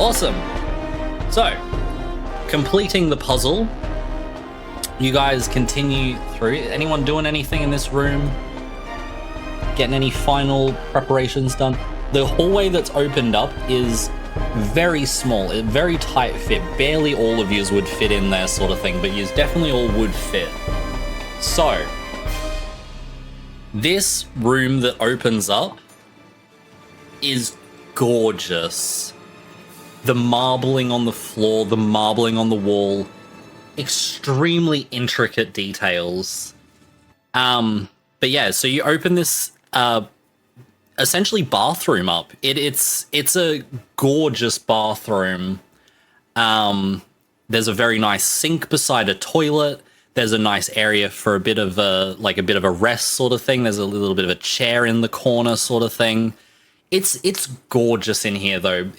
Awesome. So, completing the puzzle. You guys continue through. Anyone doing anything in this room? Getting any final preparations done? The hallway that's opened up is very small, very tight fit. Barely all of yous would fit in there, sort of thing, but yous definitely all would fit. So, this room that opens up is gorgeous. The marbling on the floor, the marbling on the wall, extremely intricate details. But yeah, so you open this essentially bathroom up. It's a gorgeous bathroom. There's a very nice sink beside a toilet. There's a nice area for a bit of a rest sort of thing. There's a little bit of a chair in the corner sort of thing. It's gorgeous in here though.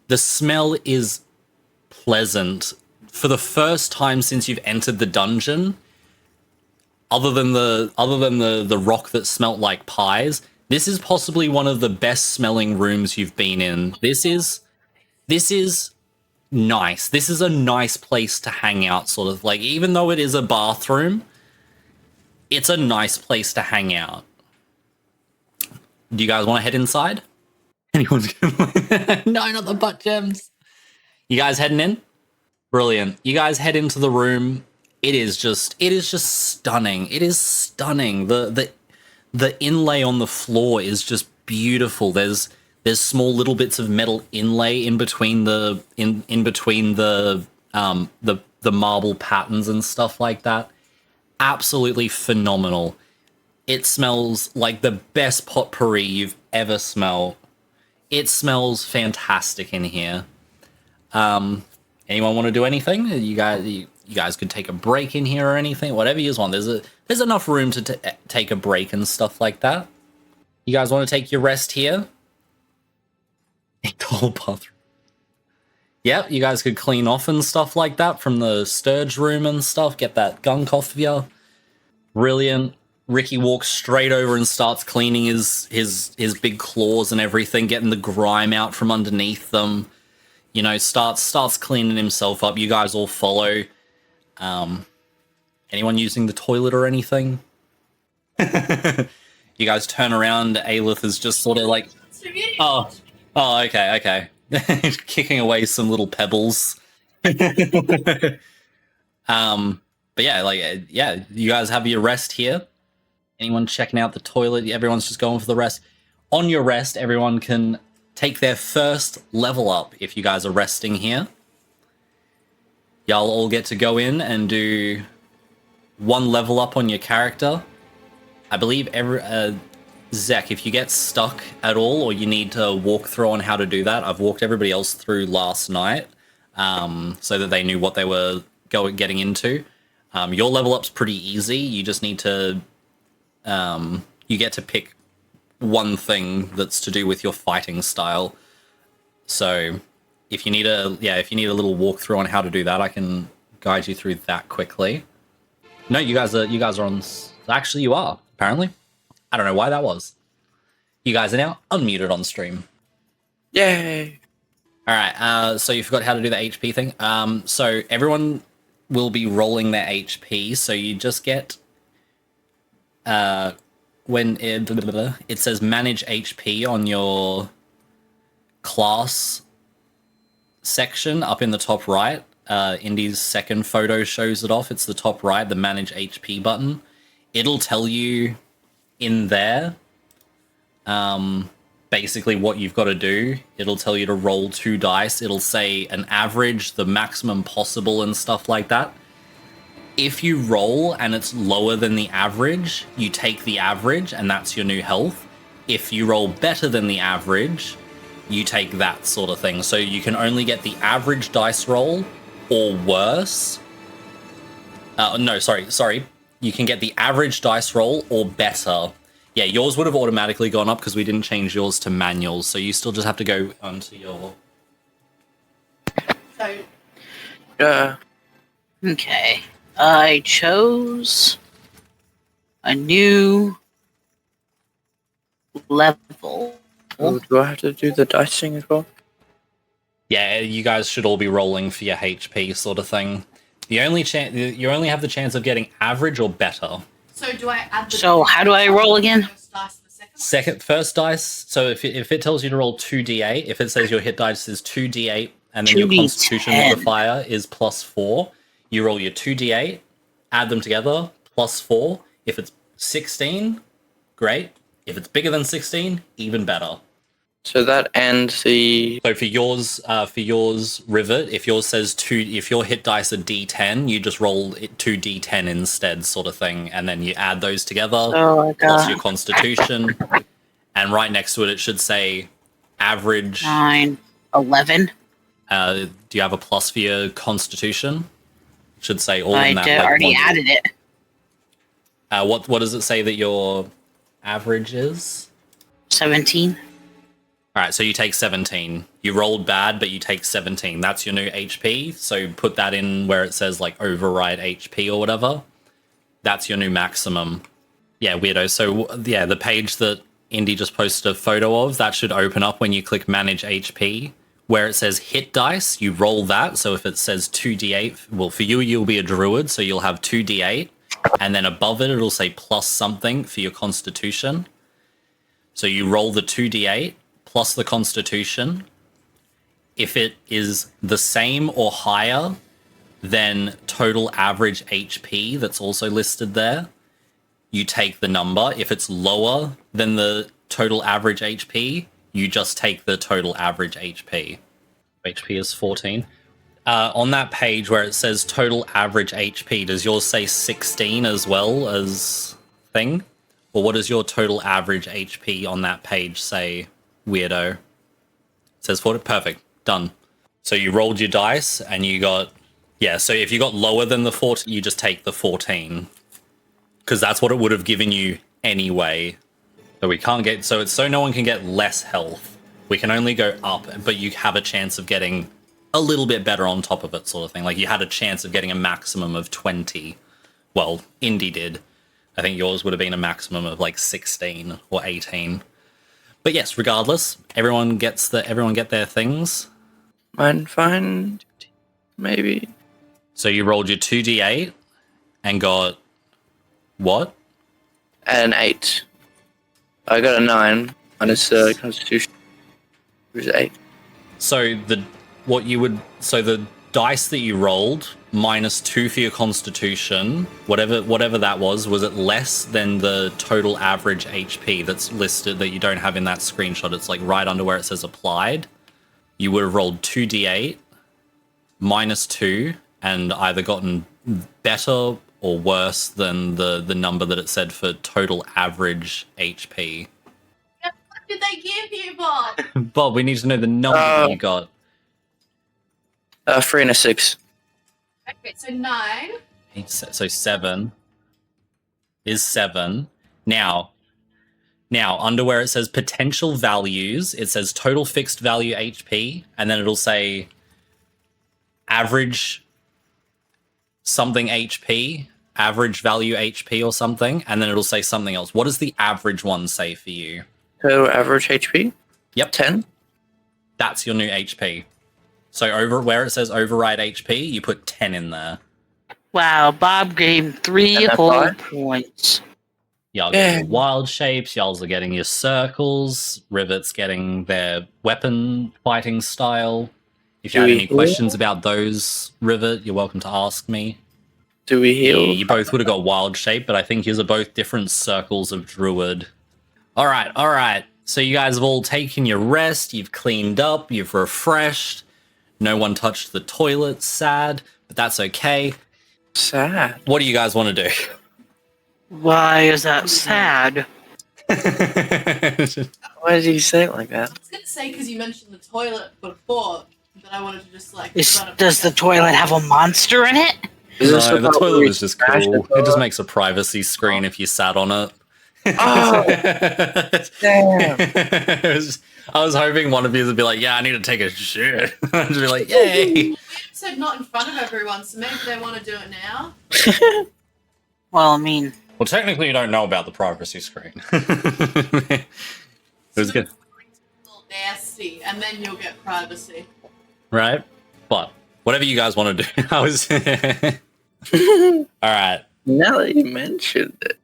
The smell is pleasant. For the first time since you've entered the dungeon, other than the rock that smelt like pies, this is possibly one of the best smelling rooms you've been in. This is nice. This is a nice place to hang out, sort of. Like, even though it is a bathroom, it's a nice place to hang out. Do you guys want to head inside? Anyone's gonna... No, not the butt gems. You guys heading in? Brilliant. You guys head into the room. It is just stunning. It is stunning. The inlay on the floor is just beautiful. There's small little bits of metal inlay in between the marble patterns and stuff like that. Absolutely phenomenal. It smells like the best potpourri you've ever smelled. It smells fantastic in here. Anyone want to do anything? You guys could take a break in here or anything, whatever you want. There's enough room to take a break and stuff like that. You guys want to take your rest here? The whole bathroom. Yep, you guys could clean off and stuff like that from the sturge room and stuff. Get that gunk off of you. Brilliant. Ricky walks straight over and starts cleaning his big claws and everything, getting the grime out from underneath them. You know, starts cleaning himself up. You guys all follow. Anyone using the toilet or anything? You guys turn around. Aelith is just sort of like, oh, okay. Kicking away some little pebbles. But yeah, you guys have your rest here. Anyone checking out the toilet? Everyone's just going for the rest. On your rest, everyone can take their first level up if you guys are resting here. Y'all all get to go in and do one level up on your character. I believe Zek, if you get stuck at all or you need to walk through on how to do that, I've walked everybody else through last night so that they knew what they were getting into. Your level up's pretty easy. You just need to... you get to pick one thing that's to do with your fighting style. So if you need a little walkthrough on how to do that, I can guide you through that quickly. No, you guys are on. Actually, you are apparently. I don't know why that was. You guys are now unmuted on stream. Yay! All right. So you forgot how to do the HP thing. So everyone will be rolling their HP. So you just get. When it says manage HP on your class section up in the top right, Indy's second photo shows it off. It's the top right, the manage HP button. It'll tell you in there basically what you've got to do. It'll tell you to roll 2 dice. It'll say an average, the maximum possible and stuff like that. If you roll and it's lower than the average, you take the average and that's your new health. If you roll better than the average, you take that sort of thing. So you can only get the average dice roll or worse. Sorry. You can get the average dice roll or better. Yeah, yours would have automatically gone up because we didn't change yours to manual. So you still just have to go onto your... Okay. I chose a new level. Oh, do I have to do the dicing as well? Yeah, you guys should all be rolling for your HP sort of thing. You only have the chance of getting average or better. So do I add the So how do I roll again? first dice to the second? First dice. So if it tells you to roll 2d8, if it says your hit dice is 2d8 and then your 2d10. Constitution modifier is +4, you roll your 2d8, add them together, +4. If it's 16, great. If it's bigger than 16, even better. So that ends the... So for yours, Rivet, if yours says 2, if your hit dice are D10, you just roll it 2d10 instead, sort of thing, and then you add those together, plus your Constitution, and right next to it, it should say average. 9, 11. Do you have a plus for your Constitution? It should say all in that. I already added it. What does it say that your average is? 17. All right, so you take 17. You rolled bad, but you take 17. That's your new HP. So put that in where it says like override HP or whatever. That's your new maximum. Yeah, weirdo. So yeah, the page that Indy just posted a photo of, that should open up when you click manage HP. Where it says hit dice, you roll that. So if it says 2d8, well, for you, you'll be a druid, so you'll have 2d8. And then above it, it'll say plus something for your Constitution. So you roll the 2d8 plus the Constitution. If it is the same or higher than total average HP that's also listed there, you take the number. If it's lower than the total average HP, you just take the total average HP. HP is 14. On that page where it says total average HP, does yours say 16 as well as thing? Or what does your total average HP on that page say, weirdo? It says 40. Perfect. Done. So you rolled your dice and you got... Yeah, so if you got lower than the 14, you just take the 14. Because that's what it would have given you anyway. So we can't get... So it's so no one can get less health. We can only go up, but you have a chance of getting a little bit better on top of it, sort of thing. Like you had a chance of getting a maximum of 20. Well, Indy did. I think yours would have been a maximum of like 16 or 18. But yes, regardless, everyone get their things. Mine fine, maybe. So you rolled your 2d8 and got what? An 8. I got a 9 minus Constitution. It was 8. So the dice that you rolled minus 2 for your Constitution, whatever that was it less than the total average HP that's listed that you don't have in that screenshot? It's like right under where it says applied. You would have rolled 2d8 minus 2 and either gotten better or worse than the number that it said for total average HP. What did they give you, Bob? Bob, we need to know the number that you got. 3 and a 6. Okay, so 9. So 7 is 7. Now, under where it says potential values, it says total fixed value HP, and then it'll say average something HP, average value HP or something, and then it'll say something else. What does the average one say for you? Total average HP? Yep. 10. That's your new HP. So over where it says override HP, you put 10 in there. Wow, Bob gained 3 whole points. Y'all getting your wild shapes, y'all are getting your circles, Rivet's getting their weapon fighting style. If you have any questions about those, Rivet, you're welcome to ask me. Do we heal? Yeah, you both would have got wild shape, but I think yours are both different circles of druid. All right. So you guys have all taken your rest, you've cleaned up, you've refreshed. No one touched the toilet, sad, but that's okay. Sad. What do you guys want to do? Why is that sad? Why did you say it like that? I was going to say because you mentioned the toilet before, that I wanted to just like... Does the toilet have a monster in it? No, the toilet was just cool. It just makes a privacy screen if you sat on it. Oh, damn. I was hoping one of you would be like, yeah, I need to take a shit. I'd just be like, yay. We said not in front of everyone, so maybe they want to do it now. Well, I mean... Well, technically you don't know about the privacy screen. It was good. A little nasty, and then you'll get privacy. right? But whatever you guys want to do. I was all right. Now that you mentioned it.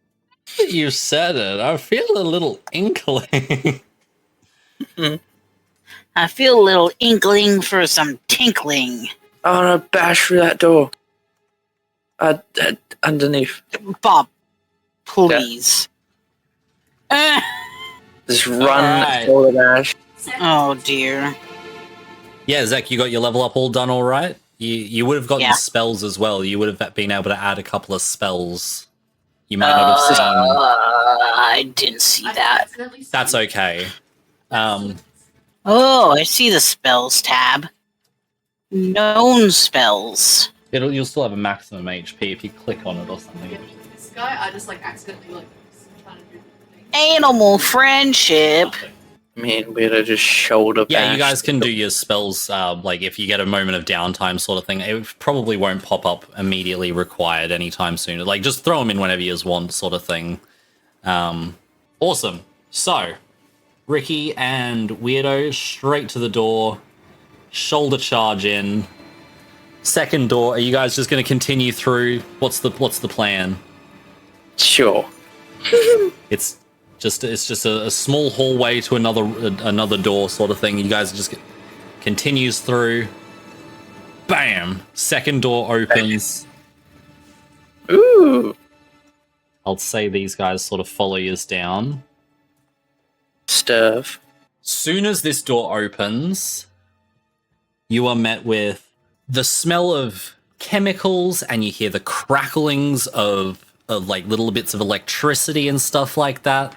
You said it. I feel a little inkling. I feel a little inkling for some tinkling. I want to bash through that door. Underneath. Bob, please. Just run, Alright. shoulder dash. Oh dear. Yeah, Zach, you got your level up all done all right? You would have gotten Yeah. spells as well. You would have been able to add a couple of spells. You might not have seen. I didn't see that. That's okay. Oh, I see the spells tab. Known spells. You'll still have a maximum HP if you click on it or something. This guy, I just like accidentally like trying to do the thing. Animal friendship. I mean, we'd have just shoulder bash. Yeah, you guys can do your spells, like if you get a moment of downtime sort of thing. It probably won't pop up immediately required anytime soon. Like, just throw them in whenever you want sort of thing. Awesome. So, Ricky and Weirdo straight to the door. Shoulder charge in. Second door, are you guys just going to continue through? What's the plan? Sure. It's just a small hallway to another door sort of thing. You guys just continues through. Bam! Second door opens. Ooh. I'll say these guys sort of follow yous down. Stuff. Soon as this door opens, you are met with the smell of chemicals, and you hear the cracklings of like little bits of electricity and stuff like that.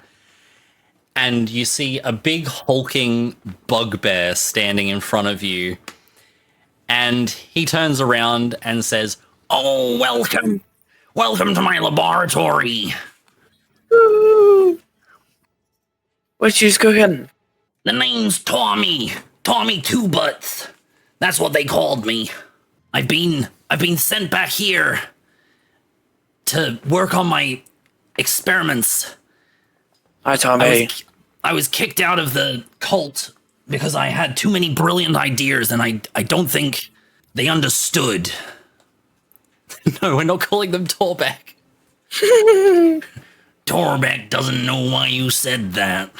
And you see a big hulking bugbear standing in front of you. And he turns around and says, "Oh, welcome. Welcome to my laboratory. Ooh. Where'd you just go again? The name's Tommy. Tommy Two Butts. That's what they called me. I've been sent back here to work on my experiments. Hi, Tommy. I was kicked out of the cult because I had too many brilliant ideas, and I don't think they understood." No, we're not calling them Torbeck. Torbeck doesn't know why you said that.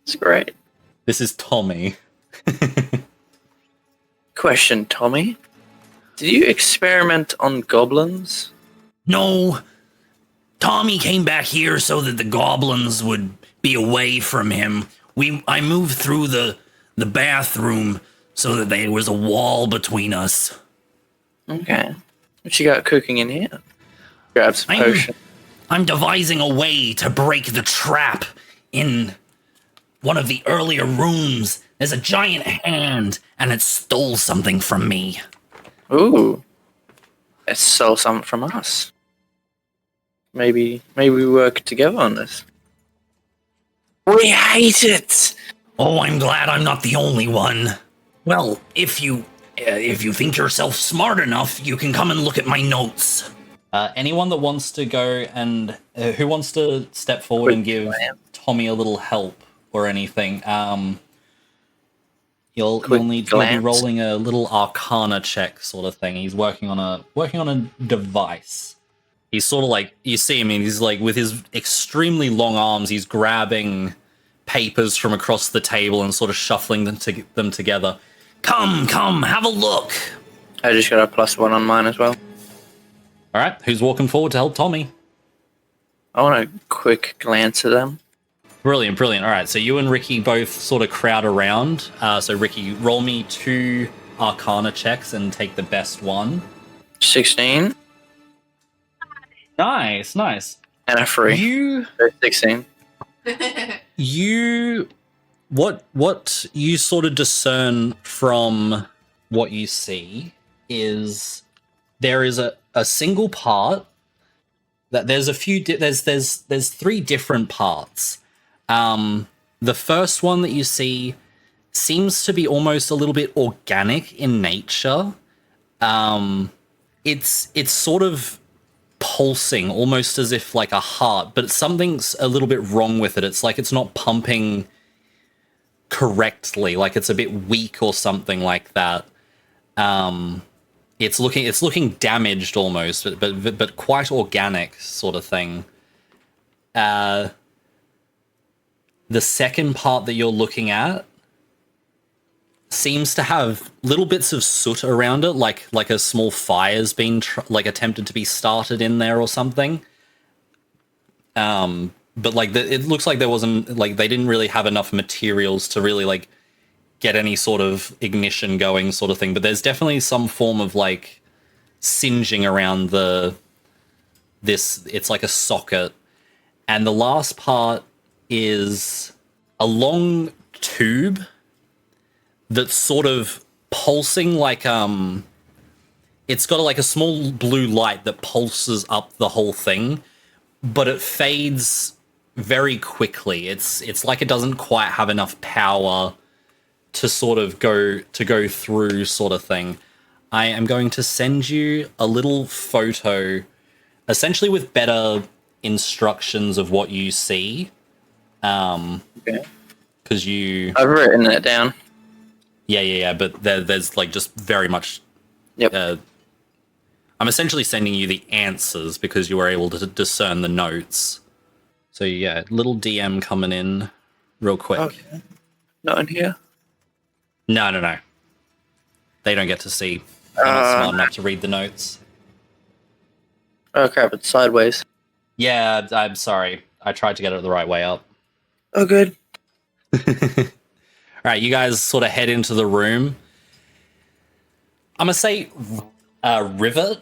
It's great. This is Tommy. Question, Tommy. Did you experiment on goblins? No, Tommy came back here so that the goblins would be away from him. I moved through the bathroom so that there was a wall between us. Okay. What you got cooking in here? Grab some potion. I'm devising a way to break the trap in one of the earlier rooms. There's a giant hand, and it stole something from me. Ooh. It stole something from us. Maybe we work together on this. We hate it! Oh, I'm glad I'm not the only one. Well, if you think yourself smart enough, you can come and look at my notes. Anyone that wants to go and who wants to step forward and give Tommy a little help or anything? You'll need to be rolling a little Arcana check, sort of thing. He's working on a device. He's sort of like, you see him, he's like with his extremely long arms. He's grabbing papers from across the table and sort of shuffling them together. Come, have a look. I just got a +1 on mine as well. All right, who's walking forward to help Tommy? I want a quick glance at them. Brilliant. All right, so you and Ricky both sort of crowd around. So Ricky, roll me 2 Arcana checks and take the best one. 16. Nice. And a 3. 16. What you sort of discern from what you see is there is a single part that there's a few there's 3 different parts. The first one that you see seems to be almost a little bit organic in nature. It's sort of pulsing, almost as if like a heart, but something's a little bit wrong with it. It's like it's not pumping correctly, like it's a bit weak or something like that. It's looking damaged almost, but quite organic sort of thing. The second part that you're looking at seems to have little bits of soot around it, like a small fire's been attempted to be started in there or something. But like it looks like there wasn't, like they didn't really have enough materials to really like get any sort of ignition going, sort of thing. But there's definitely some form of like singeing around it's like a socket. And the last part is a long tube that's sort of pulsing, like it's got like a small blue light that pulses up the whole thing, but it fades very quickly. It's like it doesn't quite have enough power to sort of go through, sort of thing. I am going to send you a little photo, essentially with better instructions of what you see. Okay. Because I've written it down. Yeah. But there's like just very much. Yep. I'm essentially sending you the answers because you were able to discern the notes. So yeah, little DM coming in real quick. Okay. Not in here. No. They don't get to see. They're not smart enough to read the notes. Oh crap! It's sideways. Yeah, I'm sorry. I tried to get it the right way up. Oh, good. All right, you guys sort of head into the room. I'm gonna say, Rivet.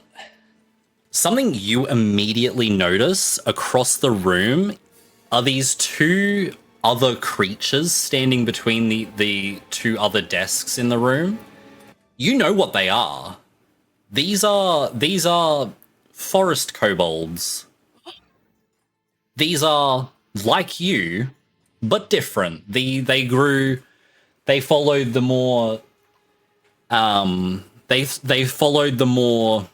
Something you immediately notice across the room are these two other creatures standing between the two other desks in the room. You know what they are. These are forest kobolds. These are like you, but different. They followed the more they followed the more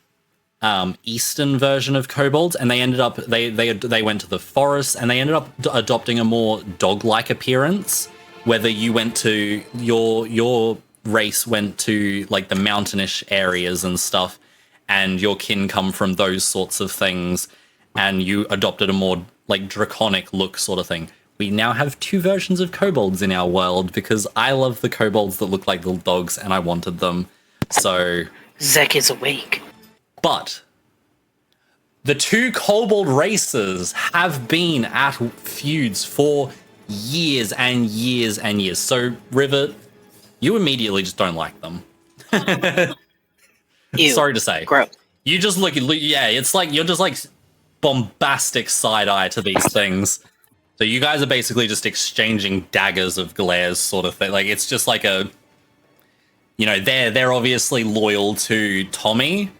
eastern version of kobolds, and they ended up they went to the forest, and they ended up adopting a more dog-like appearance. Whether you went to your race went to like the mountainish areas and stuff, and your kin come from those sorts of things, and you adopted a more like draconic look, sort of thing. We now have two versions of kobolds in our world because I love the kobolds that look like little dogs, and I wanted them. So Zek is awake. But the two kobold races have been at feuds for years and years and years. So, Rivet, you immediately just don't like them. Ew. Sorry to say. Gross. You just look, yeah, it's like you're just like bombastic side eye to these things. So you guys are basically just exchanging daggers of glares, sort of thing. Like it's just like a, you know, they're obviously loyal to Tommy,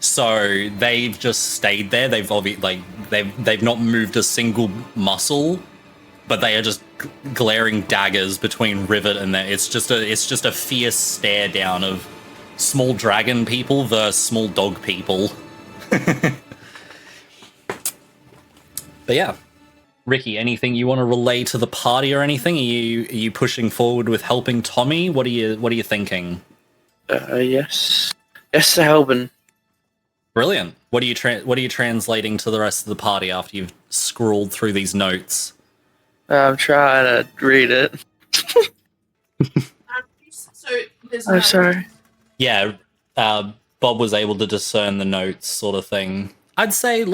so they've just stayed there. They've they've not moved a single muscle, but they are just glaring daggers between Rivet and them. It's just a fierce stare down of small dragon people versus small dog people. But yeah, Ricky, anything you want to relay to the party or anything? Are you pushing forward with helping Tommy? What are you thinking? Yes to helping. Brilliant. What are you translating to the rest of the party after you've scrawled through these notes? I'm trying to read it. So there's I'm sorry. Yeah, Bob was able to discern the notes, sort of thing. I'd say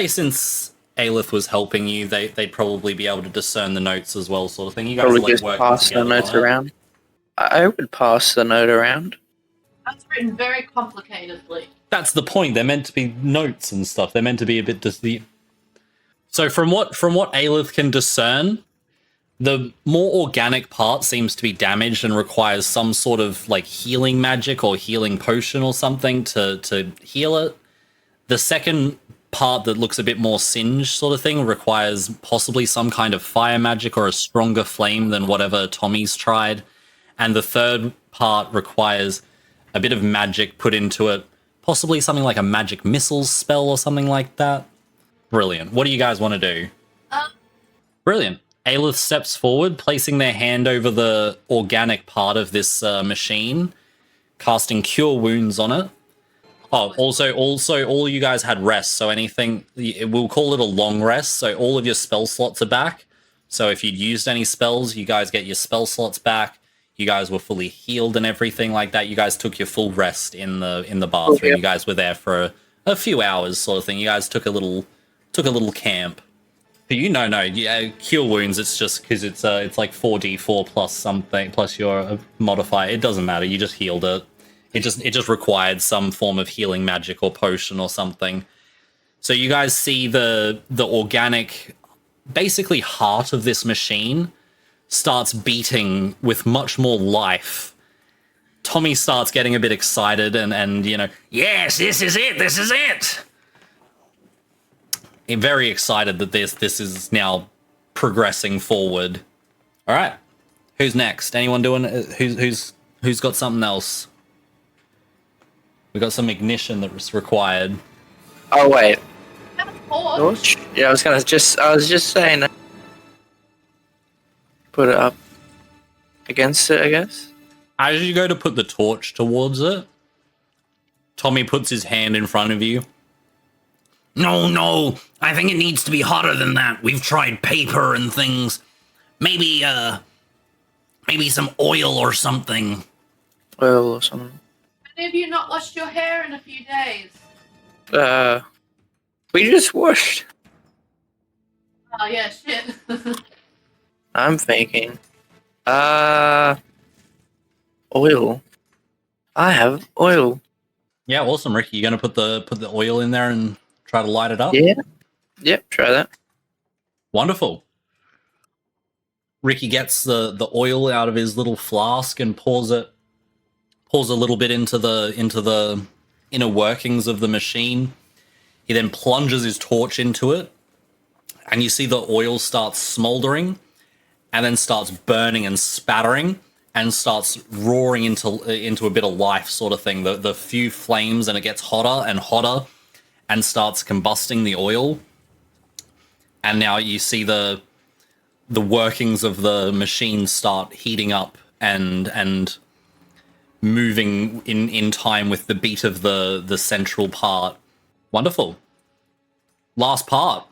since Aelith was helping you, they'd probably be able to discern the notes as well, sort of thing. You guys Probably are, like, just working pass the together notes on it. around. I would pass the note around. That's written very complicatedly. That's the point. They're meant to be notes and stuff. They're meant to be a bit So from what Aelith can discern, the more organic part seems to be damaged and requires some sort of like healing magic or healing potion or something to heal it. The second part that looks a bit more singed, sort of thing, requires possibly some kind of fire magic or a stronger flame than whatever Tommy's tried. And the third part requires a bit of magic put into it, possibly something like a magic missiles spell or something like that. Brilliant. What do you guys want to do? Brilliant. Aelith steps forward, placing their hand over the organic part of this machine, casting Cure Wounds on it. Oh, also, all you guys had rest, so anything, we'll call it a long rest, so all of your spell slots are back. So if you'd used any spells, you guys get your spell slots back. You guys were fully healed and everything like that. You guys took your full rest in the bathroom. Okay. You guys were there for a few hours, sort of thing. You guys took a little camp. But yeah, Cure Wounds. It's just because it's like 4d4 plus something plus your modifier. It doesn't matter. You just healed it. It just required some form of healing magic or potion or something. So you guys see the organic, basically heart of this machine starts beating with much more life. Tommy starts getting a bit excited and yes, this is it. I'm very excited that this is now progressing forward. All right, who's next? Anyone doing? Who's got something else? We got some ignition that was required. Oh wait, Have a torch. torch? Yeah, I was just saying. Put it up against it, I guess. As you go to put the torch towards it, Tommy puts his hand in front of you. No, I think it needs to be hotter than that. We've tried paper and things. Maybe some oil or something. Oil or something. Have you not washed your hair in a few days? We just washed. Oh yeah, shit. I'm thinking. Oil. I have oil. Yeah, awesome, Ricky. You gonna put the oil in there and try to light it up? Yeah. Yep, try that. Wonderful. Ricky gets the oil out of his little flask and pours a little bit into the inner workings of the machine. He then plunges his torch into it, and you see the oil starts smoldering, and then starts burning and spattering, and starts roaring into a bit of life, sort of thing. The few flames, and it gets hotter and hotter, and starts combusting the oil. And now you see the workings of the machine start heating up and moving in time with the beat of the central part. Wonderful. Last part.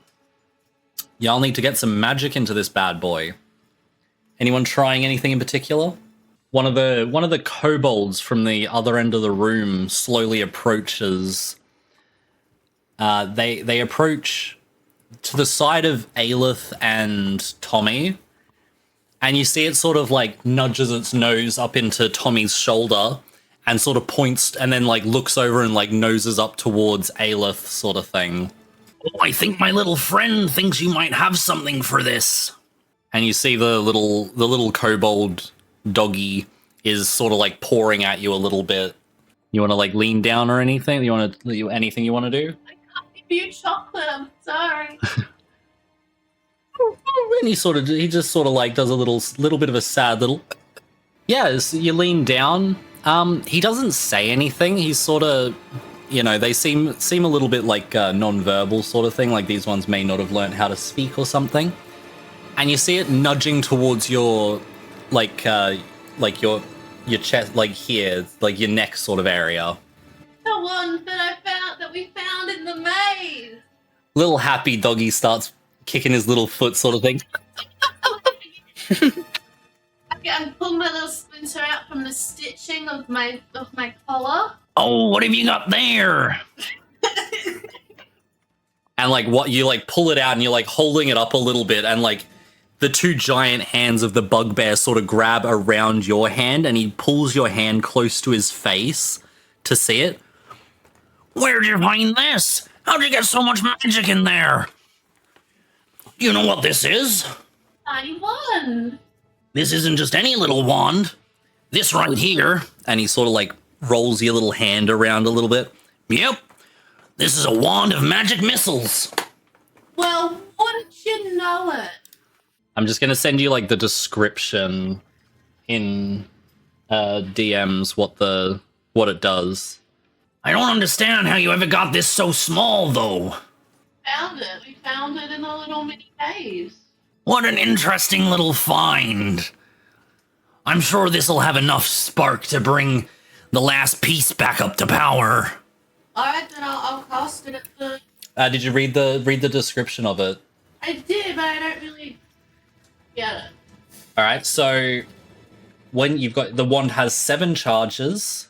Y'all need to get some magic into this bad boy. Anyone trying anything in particular? One of the kobolds from the other end of the room slowly approaches. They approach to the side of Aelith and Tommy, and you see it sort of like nudges its nose up into Tommy's shoulder and sort of points and then like looks over and like noses up towards Aelith, sort of thing. Oh, I think my little friend thinks you might have something for this. And you see the little kobold doggy is sort of like pouring at you a little bit. You want to like lean down or anything? Anything you want to do? I can't give you chocolate. I'm sorry. And he just sort of like does a little bit of a sad little. Yeah, so you lean down. He doesn't say anything. He's sort of, they seem a little bit like non-verbal sort of thing. Like these ones may not have learned how to speak or something. And you see it nudging towards your, your chest, like here, like your neck sort of area. The one that we found in the maze. Little happy doggy starts kicking his little foot, sort of thing. I'm pulling my little splinter out from the stitching of my collar. Oh, what have you got there? And like what you like pull it out and you're like holding it up a little bit, and like the two giant hands of the bugbear sort of grab around your hand, and he pulls your hand close to his face to see it. Where'd you find this? How'd you get so much magic in there? You know what this is? Tiny wand. This isn't just any little wand. This right here. And he sort of like rolls your little hand around a little bit. Yep. This is a wand of magic missiles. Well, wouldn't you know it? I'm just going to send you like the description in DMs what it does. I don't understand how you ever got this so small though. Found it. We found it in a little mini cave. What an interesting little find. I'm sure this'll have enough spark to bring the last piece back up to power. Alright, then I'll cast it at the... Did you read the description of it? I did, but I don't really get it. Alright, so when you've got... The wand has 7 charges.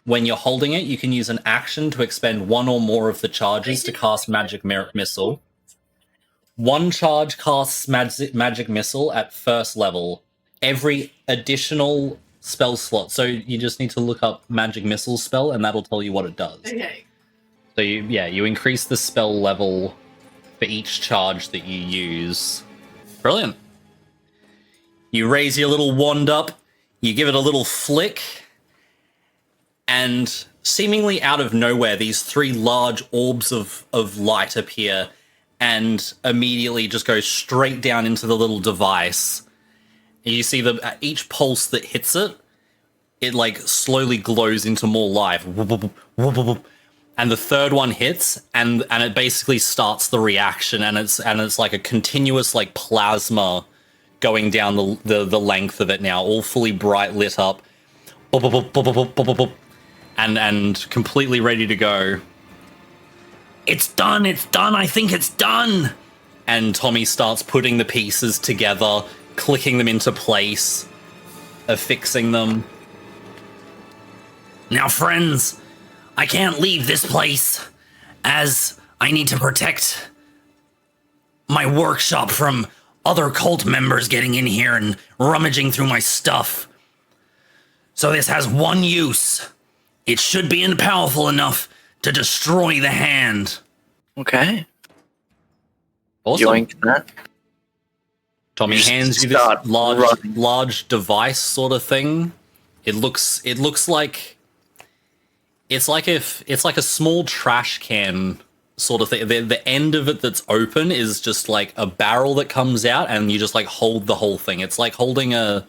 When you're holding it, you can use an action to expend 1 or more of the charges to cast Magic Missile. 1 charge casts Magic Missile at first level. Every additional spell slot. So you just need to look up Magic Missile spell, and that'll tell you what it does. Okay. So you increase the spell level for each charge that you use. Brilliant. You raise your little wand up, you give it a little flick, and seemingly out of nowhere, these 3 large orbs of light appear and immediately just go straight down into the little device. And you see that each pulse that hits it, it like slowly glows into more life. And the third one hits, and it basically starts the reaction, and it's like a continuous like plasma going down the length of it now, all fully bright lit up, and completely ready to go. It's done, I think it's done. And Tommy starts putting the pieces together, clicking them into place, affixing them. Now, friends, I can't leave this place, as I need to protect my workshop from other cult members getting in here and rummaging through my stuff. So this has one use. It should be powerful enough to destroy the hand. Okay. Awesome. Yoink that. Tommy Just hands you this start running. large device sort of thing. It looks like it's like a small trash can sort of thing. The end of it that's open is just like a barrel that comes out, and you just like hold the whole thing. It's like holding a.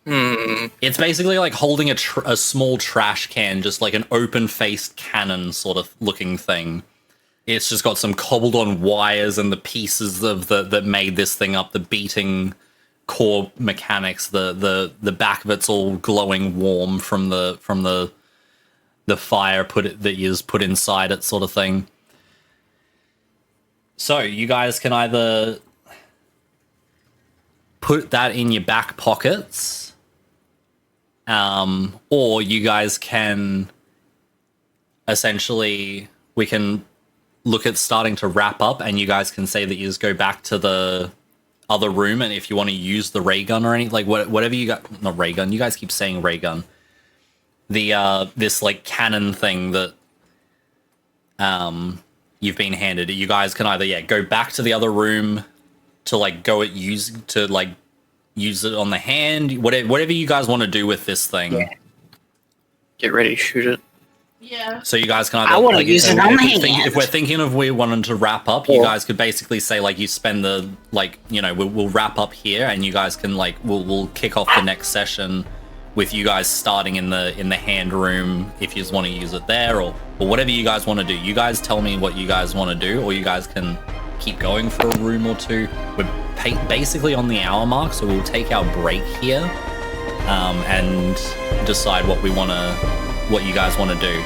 It's basically like holding a small trash can, just like an open-faced cannon sort of looking thing. It's just got some cobbled-on wires and the pieces of that made this thing up, the beating core mechanics. The back of it's all glowing warm from the fire that is put inside it, sort of thing. So you guys can either put that in your back pockets. Or you guys can essentially, we can look at starting to wrap up, and you guys can say that you just go back to the other room, and if you want to use the ray gun or anything, like whatever you got, not ray gun, you guys keep saying ray gun. The this like cannon thing that you've been handed, you guys can either go back to the other room to like use it on the hand, whatever you guys want to do with this thing. Yeah. Get ready to shoot it. Yeah. So you guys can either, I want to use it on the hand. if we're thinking of we wanting to wrap up, you guys could basically say like you spend the we'll wrap up here, and you guys can like we'll kick off the next session with you guys starting in the hand room if you just want to use it there, or whatever you guys want to do. You guys tell me what you guys want to do, or you guys can keep going for a room or two. We're basically on the hour mark, so we'll take our break here and decide what you guys want to do.